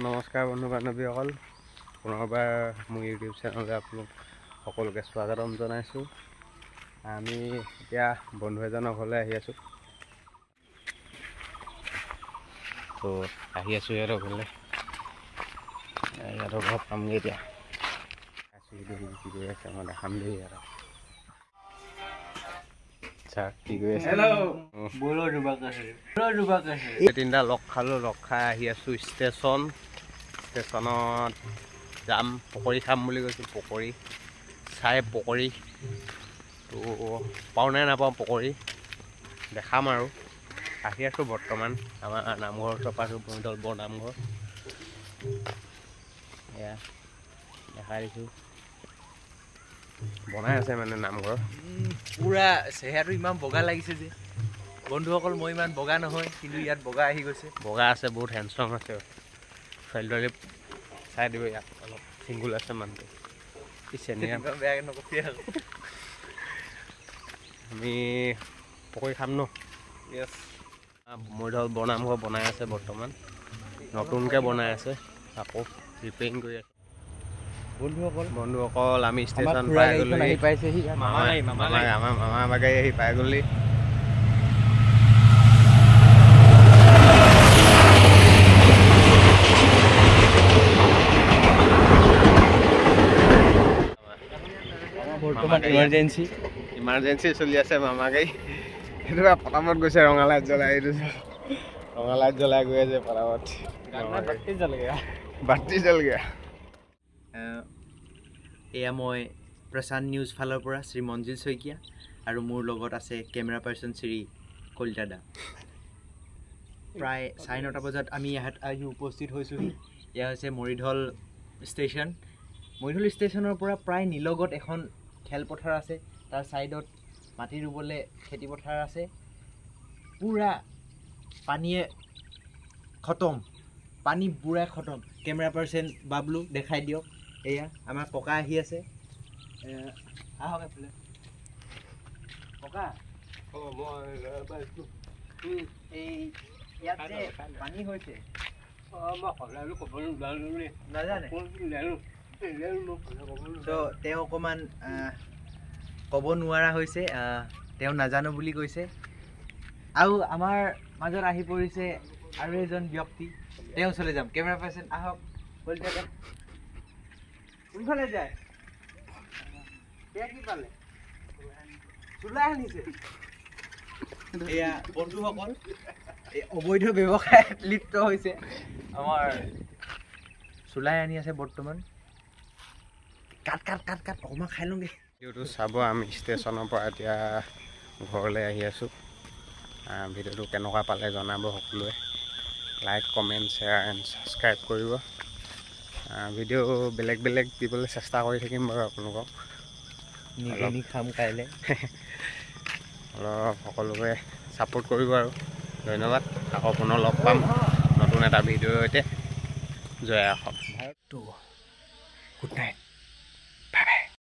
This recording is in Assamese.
নমস্কাৰ বন্ধু বান্ধৱীসকল, পুনৰবাৰ মোৰ ইউটিউব চেনেললৈ আপোনালোক সকলোকে স্বাগতম জনাইছোঁ। আমি এতিয়া বন্ধু এজনৰ ঘৰলৈ আহি আছোঁ। তো আহি আছোঁ সিহঁতৰ ঘৰলৈ। সিহঁতৰ ঘৰত পামগৈ এতিয়া। কি কৰি আছে মই দেখাম দেই সিহঁতক। তিনিটা লগ খালোঁ, লগ খাই আহি আছোঁ ষ্টেচনত যাম। পকৰি খাম বুলি কৈছোঁ। পকৰি চাই পকৰি তো পাওঁ নে নাপাওঁ পকৰি দেখাম আৰু। আহি আছোঁ বৰ্তমান আমাৰ নামঘৰ ওচৰৰ পৰা আছোঁ, বনিদল বৰ নামঘৰ। এয়া দেখাই দিছোঁ, বনাই আছে মানে নামঘৰ। পুৰা চেহেৰাটো ইমান বগা লাগিছে যে বন্ধুসকল, মই ইমান বগা নহয়, কিন্তু ইয়াত বগা আহি গৈছে। বগা আছে, বহুত হেণ্ডচাম আছে। ছোৱালী চাই দিব, ইয়াত অলপ চিংগুল আছে মানুহটো। বেয়াকৈ নকবি আৰু। আমি পকৰি খাম ন। বনিদল বৰ নামঘৰ বনাই আছে বৰ্তমান, নতুনকৈ বনাই আছে, আকৌ ৰিপেয়াৰিং কৰি আছে। বন্ধুসকল আমি ষ্টেচন পাই গ'লো। আমাৰ মামা গাড়ী আহি পাই গ'লি। ইমাৰ্জেঞ্চি চলি আছে মামা গাড়ী। সেইটো পটাপট গৈছে, ৰঙালাইট জ্বলাই। এইটো ৰঙালাইট জ্বলাই গৈ আছে পটাপট। বাতি জ্বল গয়া। এয়া মই প্ৰশান্ত নিউজ ফালৰ পৰা শ্ৰী মঞ্জিল শইকীয়া, আৰু মোৰ লগত আছে কেমেৰা পাৰ্চন শ্ৰী কলিতা দা। প্ৰায় 9:30 বজাত আমি ইয়াত আহি উপস্থিত হৈছোঁহি। এয়া হৈছে মৰিধল ষ্টেচন। মৰিধল ষ্টেচনৰ পৰা প্ৰায় নিলগত এখন খেলপথাৰ আছে, তাৰ ছাইডত মাটি ৰুবলৈ খেতিপথাৰ আছে। পূৰা পানীয়ে খতম, পানী বুঢ়াই খতম। কেমেৰা পাৰ্চন বাবলু দেখাই দিয়ক। এয়া আমাৰ ককা আহি আছে। আহক এইফালে ককা। এই ইয়াত যে পানী হৈছে নাজানে, তেওঁ অকণমান ক'ব নোৱাৰা হৈছে, তেওঁ নাজানো বুলি কৈছে। আৰু আমাৰ মাজত আহি পৰিছে আৰু এজন ব্যক্তি, তেওঁ ওচৰলৈ যাম। কেমেৰা পাৰ্চন আহক। কোনফালে যায়? কি পালে? চোলাই আনিছে। এয়া বন্ধুসকল, এই অবৈধ ব্যৱসায়ত লিপ্ত হৈছে। আমাৰ চোলাই আনি আছে বৰ্তমান। কাট অকণমান খাই লওঁগৈ। ভিডিঅ'টো চাব। আমি ষ্টেচনৰ পৰা এতিয়া ঘৰলৈ আহি আছোঁ। ভিডিঅ'টো কেনেকুৱা পালে জনাব সকলোৱে। Like, comment, share and subscribe কৰিব। ভিডিঅ' বেলেগ দিবলৈ চেষ্টা কৰি থাকিম বাৰু আপোনালোকক। নিগনি খাম কাইলৈ। অলপ সকলোকে ছাপোৰ্ট কৰিব আৰু ধন্যবাদ। আকৌ পুনৰ লগ পাম নতুন এটা ভিডিঅ'ৰ সৈতে। জয় অসম। Good night.